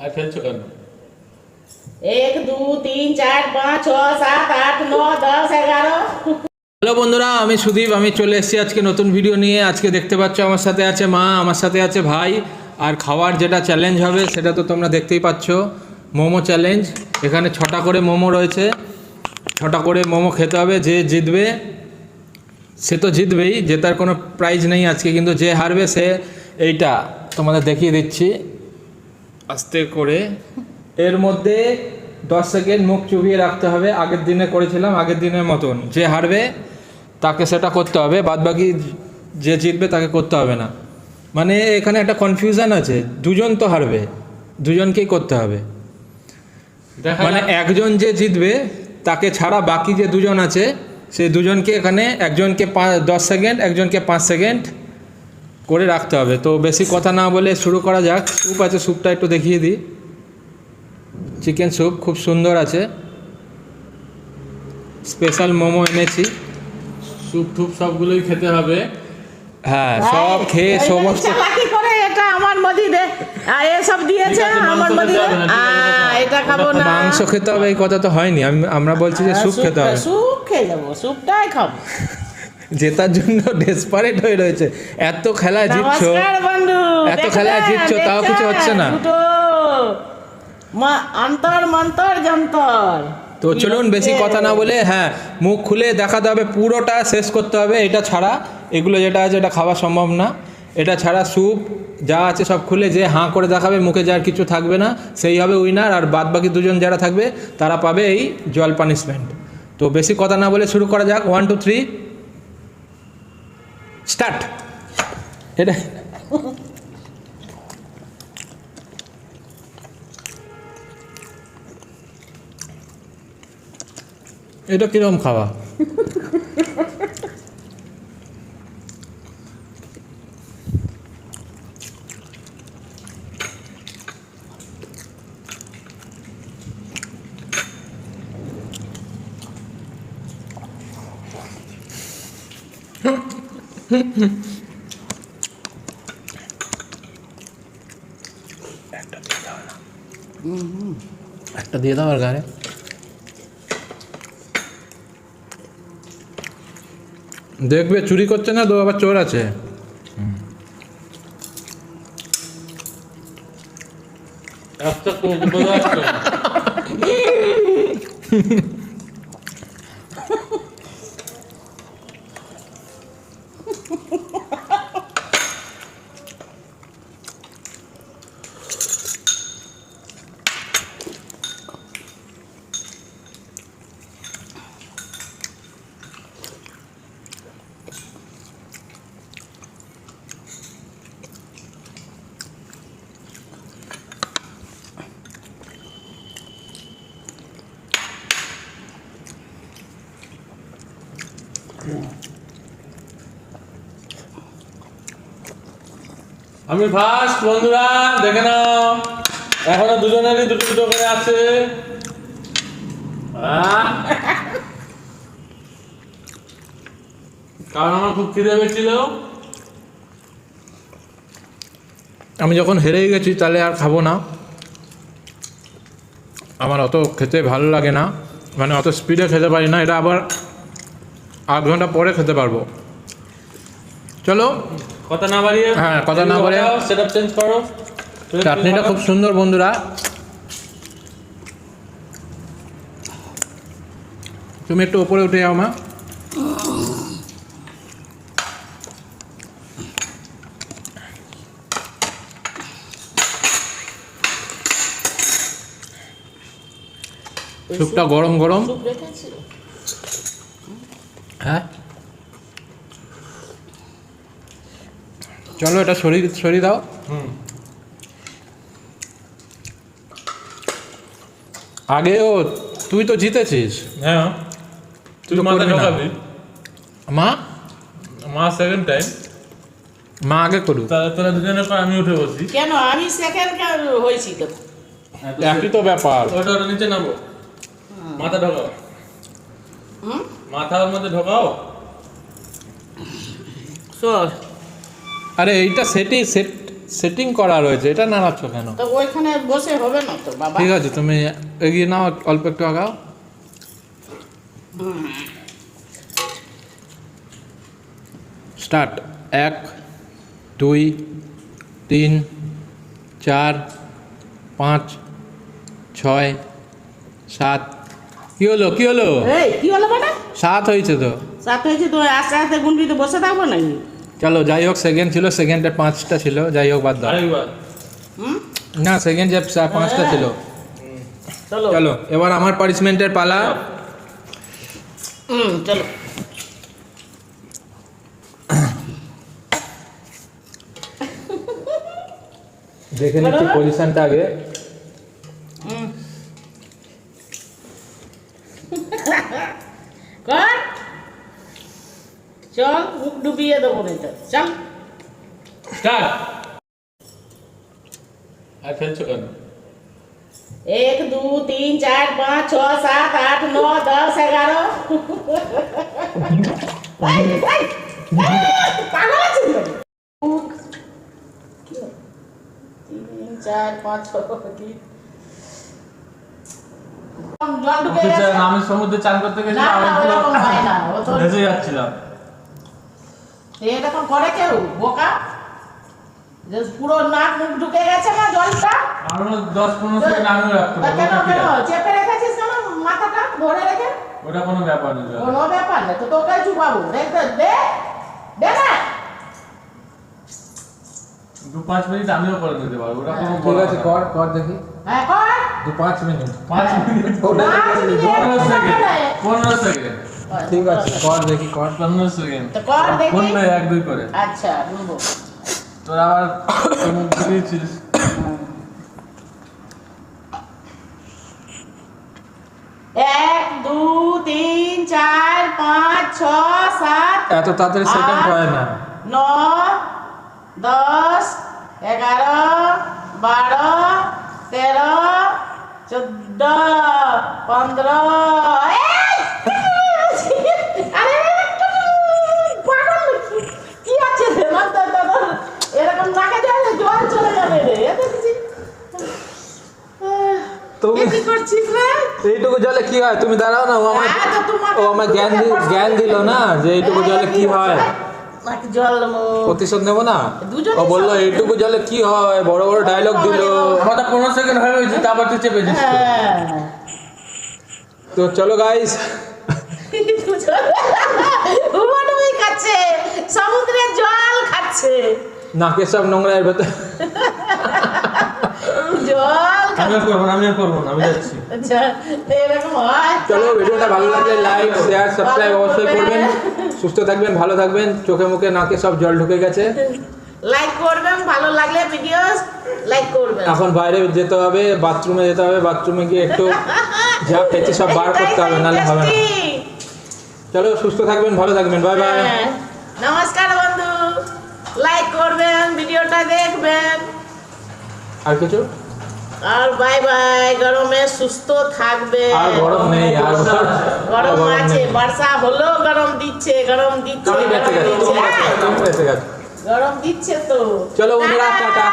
আর ফেলছো কেন? 1 2 3 4 5 6 7 8 9 10 11। হ্যালো বন্ধুরা, আমি সুদীপ। আমি চলে এসেছি আজকে নতুন ভিডিও নিয়ে। আজকে দেখতে পাচ্ছ আমার সাথে আছে মা, আমার সাথে আছে ভাই। আর খাওয়ার যেটা চ্যালেঞ্জ হবে সেটা তো তোমরা দেখতেই পাচ্ছ, মোমো চ্যালেঞ্জ। এখানে 6টা করে মোমো রয়েছে, 6টা করে মোমো খেতে হবে। যে জিতবে সে তো জিতবেই, জেতার কোনো প্রাইজ নেই আজকে, কিন্তু যে হারবে সে এইটা তোমাদের দেখিয়ে দিচ্ছি আস্তে করে। এর মধ্যে 10 সেকেন্ড মুখ চুবিয়ে রাখতে হবে। আগের দিনে করেছিলাম, আগের দিনের মতন। যে হারবে তাকে সেটা করতে হবে, বাদবাকি যে জিতবে তাকে করতে হবে না। মানে এখানে একটা কনফিউশন আছে, দুজন তো হারবে, দুজনকেই করতে হবে। মানে একজন যে জিতবে তাকে ছাড়া বাকি যে দুজন আছে সেই দুজনকে এখানে, একজনকে 10 সেকেন্ড, একজনকে 5 সেকেন্ড করে রাখতে হবে। তো বেশি কথা না বলে শুরু করা যাক। স্যুপ আছে, স্যুপটা একটু দেখিয়ে দিই। চিকেন স্যুপ খুব সুন্দর আছে, স্পেশাল মোমো এনেছি। স্যুপ টুপ সবগুলোই খেতে হবে। হ্যাঁ, সব খেয়ে সমস্ত চালাকি করে এটা আমার মধ্যে দে, এসব দিয়েছে আমার মধ্যে। এটা খাবো না, মাংস খেতে হবে এই কথা তো হয়নি। আমরা বলছি যে স্যুপ খেতে হবে। স্যুপ খেয়ে যাবো, স্যুপটাই খাবো। জেতার জন্য ডেসপারেট হয়ে রয়েছে। এত খেলা জিতছো, নমস্কার বন্ধু। এত খেলা জিতছো, তাও কিছু হচ্ছে না। অন্তর মন্তর যন্তর। তো চলুন বেশি কথা না বলে, হ্যাঁ, মুখ খুলে দেখাতে হবে, পুরোটা শেষ করতে হবে। এটা ছাড়া এগুলো যেটা আছে এটা খাওয়া সম্ভব না। এটা ছাড়া স্যুপ যা আছে সব খুলে, যে হাঁ করে দেখাবে, মুখে যার কিছু থাকবে না, সেই হবে উইনার। আর বাদ বাকি দুজন যারা থাকবে তারা পাবে এই জল পানিশমেন্ট। তো বেশি কথা না বলে শুরু করা যাক। 1 2 3 স্টার্ট। এটা এটা কিরকম খাওয়া? একটা দিয়ে দাও আর গায়ে। দেখবে চুরি করছে না তো, আবার চোর আছে। একটা কোক আসতো। আমি ফার্স্ট বন্ধুরা, দেখে নাও। এখনো দুজনেরই দুটো দুটো করে আছে। কারণ আমার খুব খিদে পেয়েছিল। আমি যখন হেরেই গেছি তাহলে আর খাবো না। আমার অত খেতে ভালো লাগে না, মানে অত স্পিডে খেতে পারি না। এটা আবার 8 ঘন্টা পরে খেতে পারবো। চলো কথা না বাড়িয়ে, হ্যাঁ, কথা না বাড়িয়ে সেটআপ চেঞ্জ করো। চাটনিটা খুব সুন্দর বন্ধুরা। তুমি একটু ওপরে উঠে যাও মা। স্যুপটা গরম গরম। স্যুপ রেখেছিল। হ্যাঁ, চলো এটা সরিয়ে দাও। আগেও তুই তো জিতেছিস। হ্যাঁ, তুই তো মাথা করবি না। ঢোকাবি। মা মা সেকেন্ড টাইম। মা আগে করুক। তাহলে তোরা দুজনের পর আমি উঠে বসি। কেন আমি সেকেন্ড হয়েছি তো? একই তো ব্যাপার। ওটা নিচে নামো, মাথা ঢোকাও। মাথার মধ্যে ঢোকাও। সর। আরে এইটা সেট সেটিং করা রয়েছে, এটা নাড়াচ্ছ কেন? তো ওইখানে বসে হবে না তো বাবা। ঠিক আছে, তুমি এগিয়ে নাও, অল্প একটু আগাও। স্টার্ট। 1 2 3 4 5 6 7। কি হলো কি হলো? এই কি হলো মানে? 7 হয়েছে তো। 7 হয়েছে তো, আস্তে আস্তে গুনবিতে বসে থাকবো নাকি? চলো যাই হোক, সেকেন্ড ছিল, সেকেন্ডে 5টা ছিল, যাই হোক বাদ দাও। আরেকবার। হুম, না, সেকেন্ড যে 5টা ছিল। চলো চলো এবার আমার পানিশমেন্টের পালা। চলো। দেখে নিচ্ছি পজিশনটা আগে। কর, চল মুখ ডুবিয়ে দেবো না তো, চল। স্টার্ট। আর খেলছো কেন? 1 2 3 4 5 6 7 8 9 10 11। পাগল আছিস নাকি? 3 4 5 6 জল ঢুকে গেছে। আমি সমুদ্রে চান করতে না, না, ওরকম হয় না, ও তো- ভেসে যাচ্ছিলাম। এরকম করে কেউ বোকা? যে পুরো নাক মুখ ঢুকে গেছে না জলটা? আরো 10-15 সেকেন্ড আমিও রাখতে তা পারবো। কেন কেন চেপে রেখেছিস কেন মাথাটা ধরে রেখে? ওটা কোনো ব্যাপার না। কোনো ব্যাপার না, তো তোকে চুপাবো। দেখ তো, দে দে না। 2-5 মিনিট আমিও করে দিতে পারবো, ওটা কোনো ঠিক আছে, কর কর দেখি। হ্যাঁ কর। 5 মিনিট। 5 মিনিট। ওটা 5 মিনিট 15 সেকেন্ড। হবে। 15 সেকেন্ড। ঠিক আছে, কর দেখি, কর। 15 সেকেন্ড। তো কর দেখি। বললে 1-2 করে। আচ্ছা বলবো। তোর আবার মুখ দিয়েছিস। 1 2 3 4 5 6 7 এত তাড়াতাড়ি সেকেন্ড হয় না। 9 10 11 12 13 14 15। আরে পাগল নাকি? কি আছে রে? এরকম নাকে জল চলে যাবে রে। এত কিছু তুমি কি করছিস রে? এইটুকু জলে কি হয়? তুমি দাঁড়াও না, ও আমার হ্যাঁ, তো তোমাকে ও আমার জ্ঞান দিল না যে এইটুকু জলে কি হয়। নাকি জল প্রতিশোধ নেবো না। দুজনেই ও বললো সব- এইটুকু জলে কি হয়, বড় বড় ডায়লগ দিল। আমাদের 15 সেকেন্ড হয়ে গেছে, তারপর তুই চেপেছিস। হ্যাঁ। তো চলো গাইস, উমাডুবি খাচ্ছে, সমুদ্রের জল খাচ্ছে, নাকে সব নোংরা এর ভেতর। জল আমিও করবো না, আমিও করবো না, আমি যাচ্ছি। আচ্ছা এরকম হয়। চলো, ভিডিওটা ভালো লাগলে লাইক শেয়ার সাবস্ক্রাইব অবশ্যই করবেন। সুস্থ থাকবেন, ভালো থাকবেন। চোখে মুখে নাকে সব জল ঢুকে গেছে। লাইক করবেন, ভালো লাগলে ভিডিও লাইক করবেন। এখন বাইরে যেতে হবে, বাথরুমে যেতে হবে, বাথরুমে গিয়ে একটু যা খেয়েছি সব বার করতে হবে, নাহলে হবে না। চলো, সুস্থ থাকবেন, ভালো থাকবেন, বাই বাই। হ্যাঁ, নমস্কার বন্ধু, লাইক করবেন, ভিডিওটা দেখবেন, আর কিছু? আর বাই বাই। গরমে সুস্থ থাকবে। আর গরম নেই, আর গরম আছে, নেই। বর্ষা হলো গরম দিচ্ছে, গরম দিচ্ছে, কামড়ে গরম গেছে, দিচ্ছে। কামড়ে গেছে। গরম দিচ্ছে তো। চলো বন্ধুরা, টাটা।